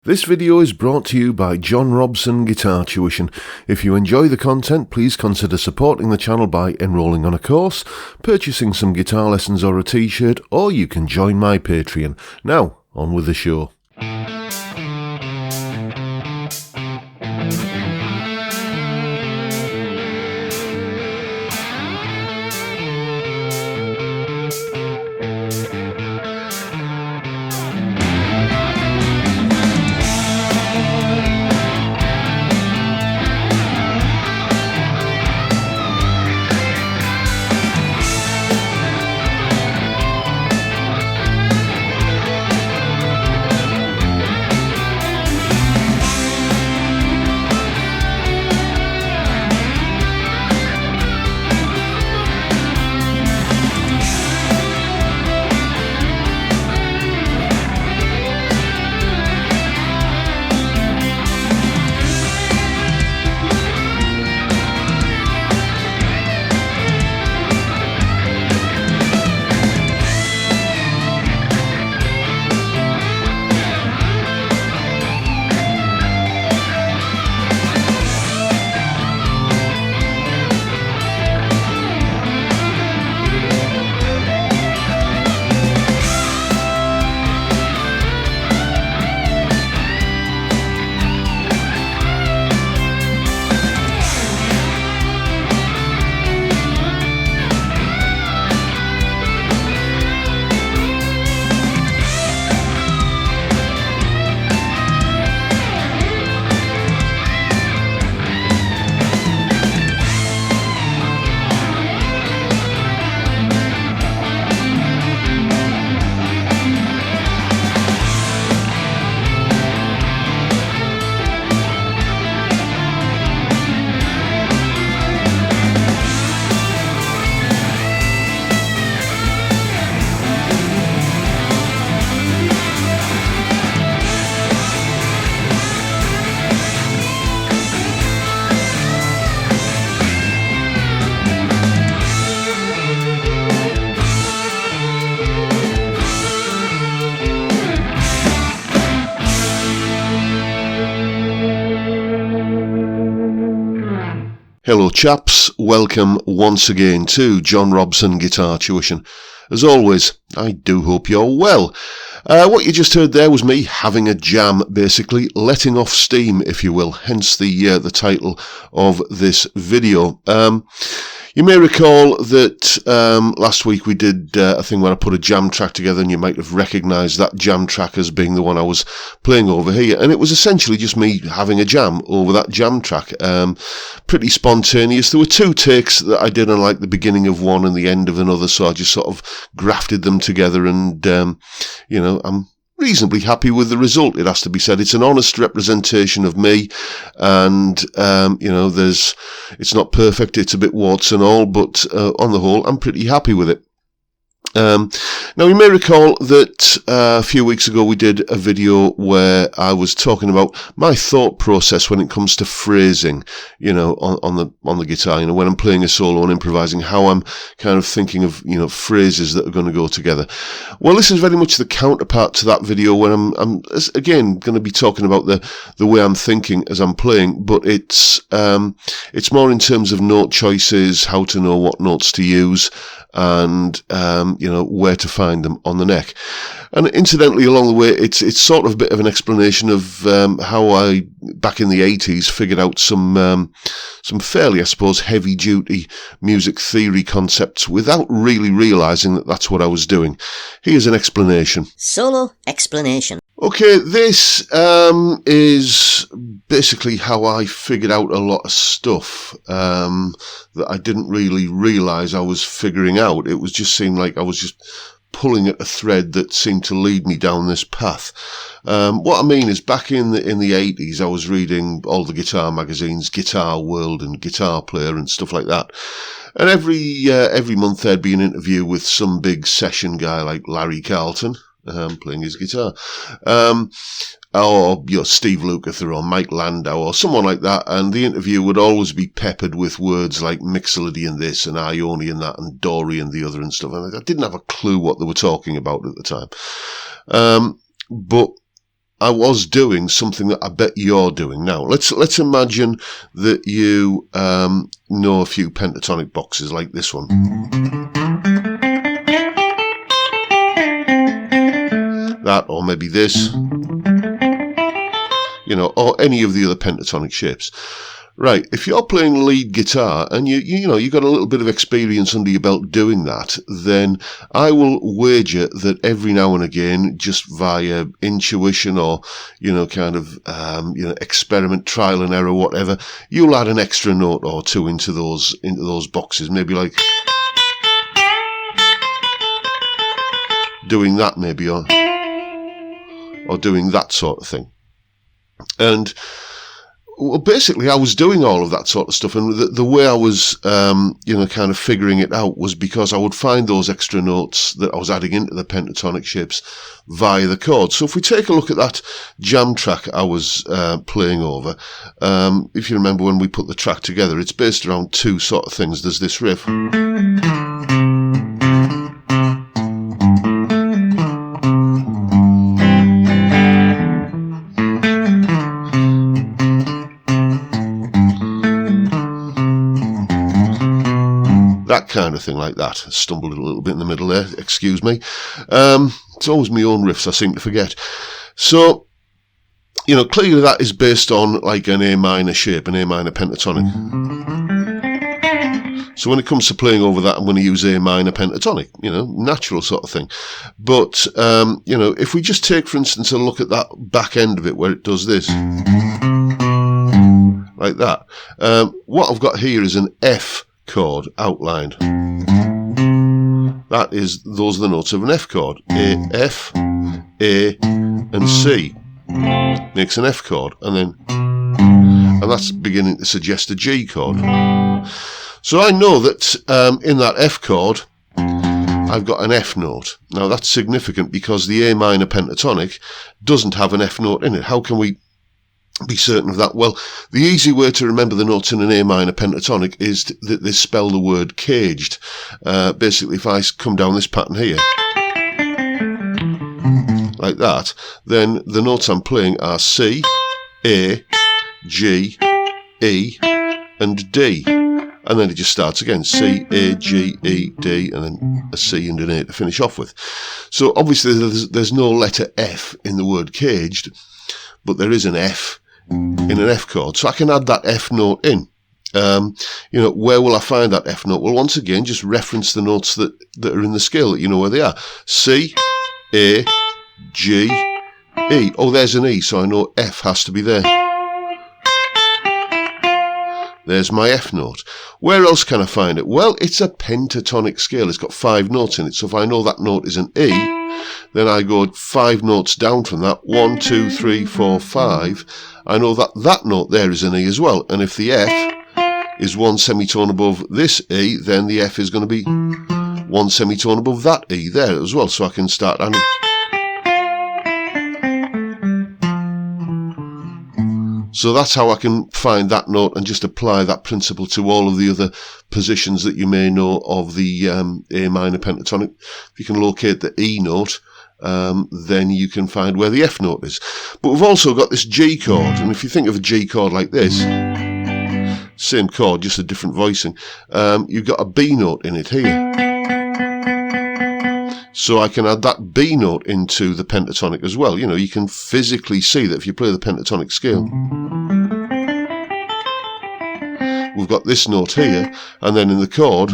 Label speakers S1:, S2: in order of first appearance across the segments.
S1: This video is brought to you by John Robson Guitar Tuition. If you enjoy the content, please consider supporting the channel by enrolling on a course, purchasing some guitar lessons or a t-shirt, or you can join my Patreon. Now, on with the show. Hello chaps, welcome once again to John Robson Guitar Tuition. As always, I do hope you're well. What you just heard there was me having a jam, basically letting off steam, if you will, hence the title of this video. You may recall that last week we did a thing where I put a jam track together, and you might have recognised that jam track as being the one I was playing over here, and it was essentially just me having a jam over that jam track. Pretty spontaneous. There were two takes that I did on like the beginning of one and the end of another, so I just sort of grafted them together, and I'm reasonably happy with the result, it has to be said. It's an honest representation of me, and it's not perfect, it's a bit warts and all, but on the whole I'm pretty happy with it. Now you may recall that a few weeks ago we did a video where I was talking about my thought process when it comes to phrasing, on the guitar, when I'm playing a solo and improvising, how I'm kind of thinking of, phrases that are going to go together. Well, this is very much the counterpart to that video where I'm again going to be talking about the way I'm thinking as I'm playing, but it's more in terms of note choices, how to know what notes to use, and where to find them on the neck. And incidentally, along the way, it's sort of a bit of an explanation of how I, back in the 80s, figured out some fairly, I suppose, heavy-duty music theory concepts without really realising that that's what I was doing. Here's an explanation.
S2: Solo explanation.
S1: Okay, this is basically how I figured out a lot of stuff that I didn't really realise I was figuring out. It was just seemed like I was just pulling at a thread that seemed to lead me down this path. What I mean is, back in the 80s, I was reading all the guitar magazines, Guitar World and Guitar Player and stuff like that. And every month there'd be an interview with some big session guy like Larry Carlton, playing his guitar, or Steve Lukather or Mike Landau or someone like that, and the interview would always be peppered with words like Mixolydian this and Ionian that and Dorian the other and stuff, and I didn't have a clue what they were talking about at the time. But I was doing something that I bet you're doing now. Let's imagine that you know a few pentatonic boxes like this one. That, or maybe this, you know, or any of the other pentatonic shapes. Right, if you're playing lead guitar and you know you've got a little bit of experience under your belt doing that, then I will wager that every now and again, just via intuition or you know kind of experiment, trial and error, whatever, you'll add an extra note or two into those boxes, maybe like doing that, maybe, or doing that sort of thing. And well, basically, I was doing all of that sort of stuff, and the way I was, kind of figuring it out was because I would find those extra notes that I was adding into the pentatonic shapes via the chords. So if we take a look at that jam track I was playing over, if you remember when we put the track together, it's based around two sort of things. There's this riff. That kind of thing like that. I stumbled a little bit in the middle there, excuse me. It's always my own riffs I seem to forget. So, you know, clearly that is based on like an A minor shape, an A minor pentatonic. So when it comes to playing over that, I'm going to use A minor pentatonic, you know, natural sort of thing. But, you know, if we just take, for instance, a look at that back end of it where it does this, like that, what I've got here is an F chord outlined. Those are the notes of an F chord. A, F, A, and C makes an F chord, and that's beginning to suggest a G chord. So I know that in that F chord I've got an F note. Now that's significant because the A minor pentatonic doesn't have an F note in it. How can we be certain of that? Well, the easy way to remember the notes in an A minor pentatonic is that they spell the word caged. Basically, if I come down this pattern here, like that, then the notes I'm playing are C, A, G, E, and D. And then it just starts again, C, A, G, E, D, and then a C and an A to finish off with. So obviously there's no letter F in the word caged, but there is an F in an F chord, so I can add that F note in. You know, where will I find that F note? Well, once again, just reference the notes that are in the scale, that you know where they are. C, A, G, E. Oh, there's an E, so I know F has to be there. There's my F note. Where else can I find it? Well, it's a pentatonic scale. It's got 5 notes in it, so if I know that note is an E, then I go 5 notes down from that. 1, 2, 3, 4, 5. I know that that note there is an E as well. And if the F is 1 semitone above this E, then the F is going to be 1 semitone above that E there as well. So I can start adding. So that's how I can find that note and just apply that principle to all of the other positions that you may know of the A minor pentatonic. If you can locate the E note, then you can find where the F note is. But we've also got this G chord, and if you think of a G chord like this, same chord, just a different voicing, you've got a B note in it here. So I can add that B note into the pentatonic as well. You know, you can physically see that if you play the pentatonic scale, we've got this note here, and then in the chord,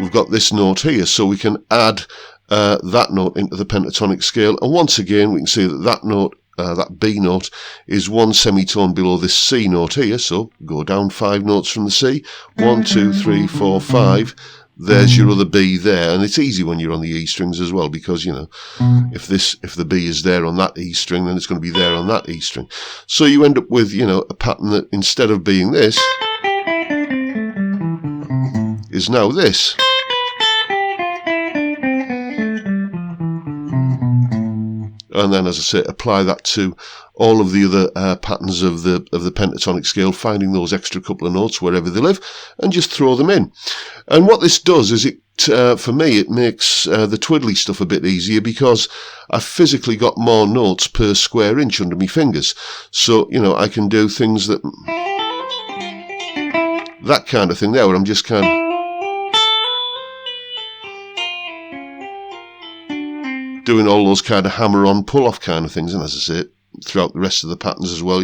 S1: we've got this note here. So we can add that note into the pentatonic scale, and once again we can see that that note, that B note, is 1 semitone below this C note here. So go down 5 notes from the C. 1, 2, 3, 4, 5. There's your other B there, and it's easy when you're on the E strings as well, because, you know, if the B is there on that E string, then it's going to be there on that E string. So you end up with, you know, a pattern that instead of being this, is now this. and then, as I say, apply that to all of the other patterns of the pentatonic scale, finding those extra couple of notes wherever they live, and just throw them in. And what this does is for me, it makes the twiddly stuff a bit easier, because I've physically got more notes per square inch under my fingers. So, I can do things that kind of thing there, where I'm just kind of doing all those kind of hammer-on, pull-off kind of things, and as I say, throughout the rest of the patterns as well,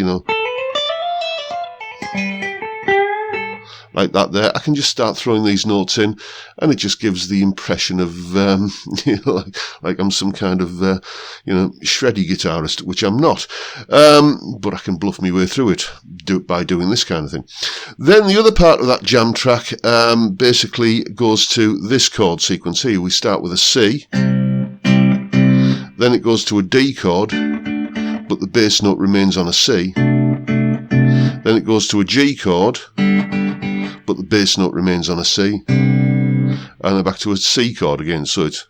S1: like that there. I can just start throwing these notes in, and it just gives the impression of, like I'm some kind of, shreddy guitarist, which I'm not. But I can bluff my way through it by doing this kind of thing. Then the other part of that jam track basically goes to this chord sequence here. We start with a C. Then it goes to a D chord, but the bass note remains on a C. Then it goes to a G chord, but the bass note remains on a C. And then back to a C chord again, so it's...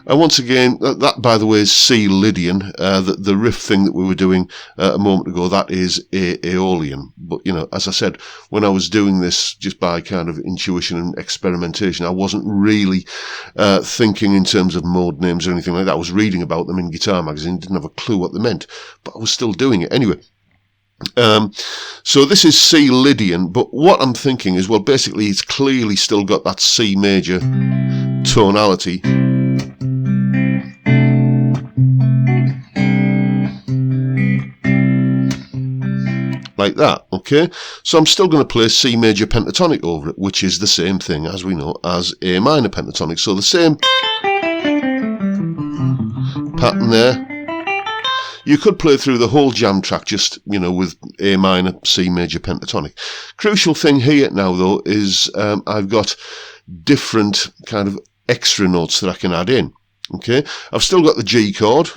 S1: And once again, that by the way is C Lydian. The riff thing that we were doing a moment ago, that is Aeolian. But, as I said, when I was doing this just by kind of intuition and experimentation, I wasn't really thinking in terms of mode names or anything like that. I was reading about them in Guitar Magazine, didn't have a clue what they meant, but I was still doing it anyway. So this is C Lydian, but what I'm thinking is, well, basically it's clearly still got that C major tonality. Like that, okay? So I'm still going to play C major pentatonic over it, which is the same thing, as we know, as A minor pentatonic. So the same pattern there. You could play through the whole jam track just, with A minor, C major pentatonic. Crucial thing here now, though, is I've got different kind of extra notes that I can add in. Okay, I've still got the G chord,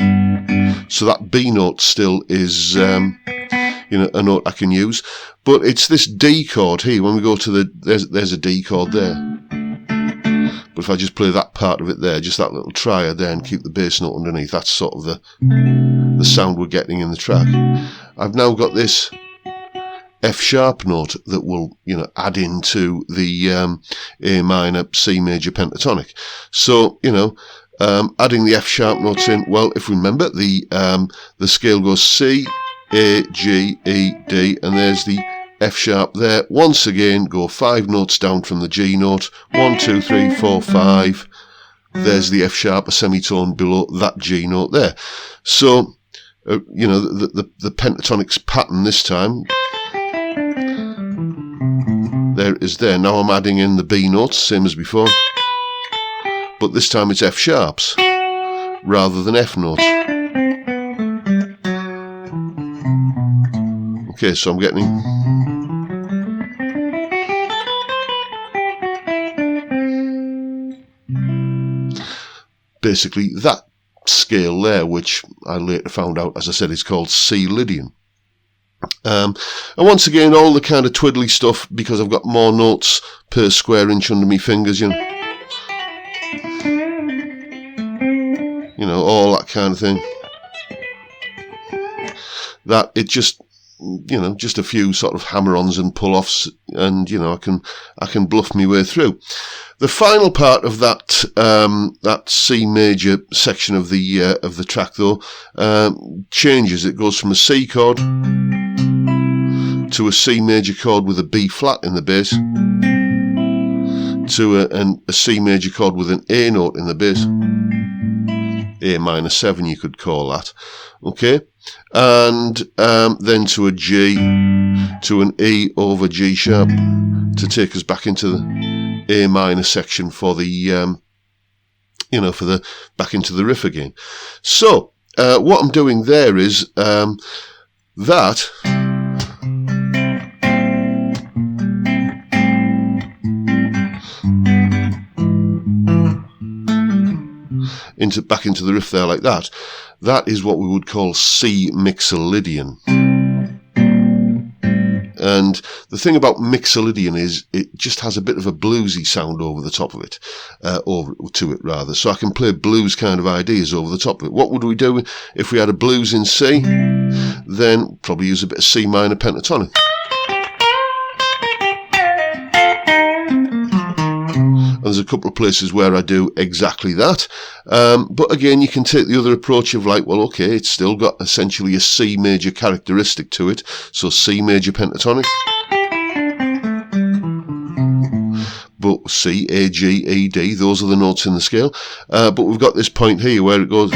S1: so that B note still is, a note I can use. But it's this D chord here. When we go to there's a D chord there. But if I just play that part of it there, just that little triad there, and keep the bass note underneath, that's sort of the sound we're getting in the track. I've now got this F sharp note that will, add into the A minor, C major pentatonic. So, adding the F sharp notes in, well, if we remember, the scale goes C, A, G, E, D, and there's the F sharp there. Once again, go 5 notes down from the G note. 1, 2, 3, 4, 5. There's the F sharp, a semitone below that G note there. So, the pentatonics pattern this time, there it is there. Now I'm adding in the B notes, same as before. But this time it's F sharps rather than F notes. Okay, so I'm getting basically that scale there, which I later found out, as I said, is called C Lydian. And once again, all the kind of twiddly stuff, because I've got more notes per square inch under my fingers, all that kind of thing. That it just, just a few sort of hammer-ons and pull-offs, and I can bluff my way through. The final part of that that C major section of the track, though, changes. It goes from a C chord to a C major chord with a B flat in the bass, to a C major chord with an A note in the bass. A minor 7 you could call that, okay, and then to a G, to an E over G sharp, to take us back into the A minor section for the back into the riff again. So what I'm doing there is that back into the riff there like that. That is what we would call C Mixolydian. And the thing about Mixolydian is it just has a bit of a bluesy sound over the top of it, over to it rather. So I can play blues kind of ideas over the top of it. What would we do if we had a blues in C? Then probably use a bit of C minor pentatonic. And there's a couple of places where I do exactly that. But again, you can take the other approach of like, well, okay, it's still got essentially a C major characteristic to it. So C major pentatonic. But C, A, G, E, D, those are the notes in the scale. But we've got this point here where it goes,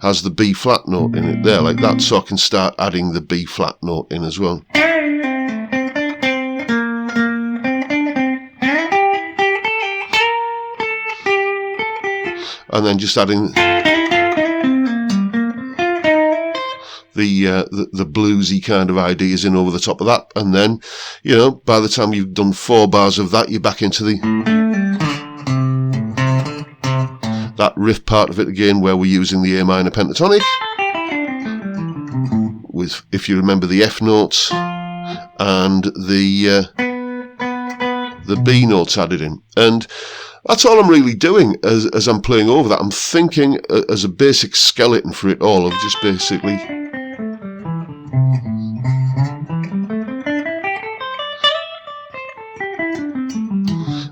S1: has the B flat note in it there, like that. So I can start adding the B flat note in as well. And then just adding the bluesy kind of ideas in over the top of that. And then, you know, by the time you've done 4 bars of that, you're back into that riff part of it again, where we're using the A minor pentatonic with, if you remember, the F notes and the B notes added in. And that's all I'm really doing as I'm playing over that. I'm thinking as a basic skeleton for it all of just basically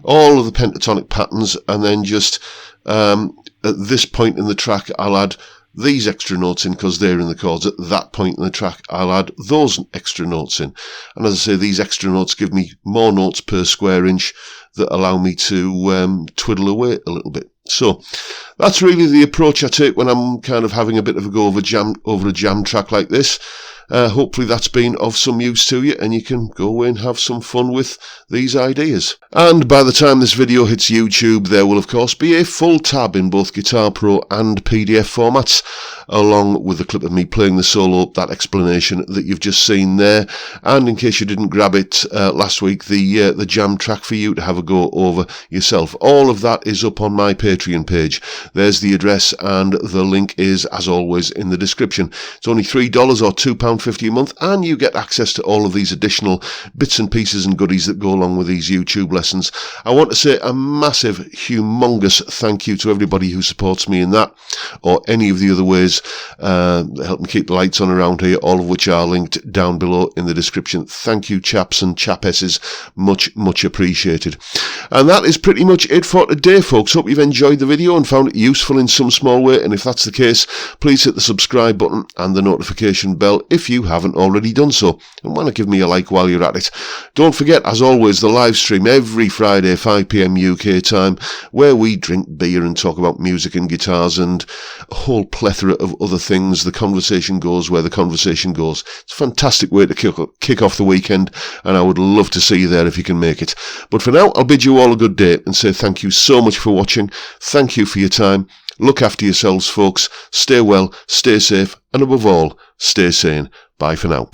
S1: all of the pentatonic patterns, and then just at this point in the track I'll add these extra notes in because they're in the chords. At that point in the track I'll add those extra notes in, and as I say, these extra notes give me more notes per square inch that allow me to twiddle away a little bit. So that's really the approach I take when I'm kind of having a bit of a go over a jam track like this. Hopefully that's been of some use to you, and you can go away and have some fun with these ideas. And by the time this video hits YouTube, there will of course be a full tab in both Guitar Pro and PDF formats, along with a clip of me playing the solo, that explanation that you've just seen there, and in case you didn't grab it last week, the jam track for you to have a go over yourself. All of that is up on my Patreon page. There's the address, and the link is, as always, in the description. It's only $3 or £2.50 a month, and you get access to all of these additional bits and pieces and goodies that go along with these YouTube lessons. I want to say a massive, humongous thank you to everybody who supports me in that, or any of the other ways that help me keep the lights on around here, all of which are linked down below in the description. Thank you, chaps and chapesses. Much, much appreciated. And that is pretty much it for today, folks. Hope you've enjoyed the video and found it useful in some small way, and if that's the case, please hit the subscribe button and the notification bell if you haven't already done so, and why not give me a like while you're at it. Don't forget, as always, the live stream every Friday 5 PM UK time, where we drink beer and talk about music and guitars and a whole plethora of other things. The conversation goes where the conversation goes. It's a fantastic way to kick off the weekend, and I would love to see you there if you can make it. But for now, I'll bid you all a good day and say thank you so much for watching. Thank you for your time. Look after yourselves, folks. Stay well, stay safe, and above all, stay sane. Bye for now.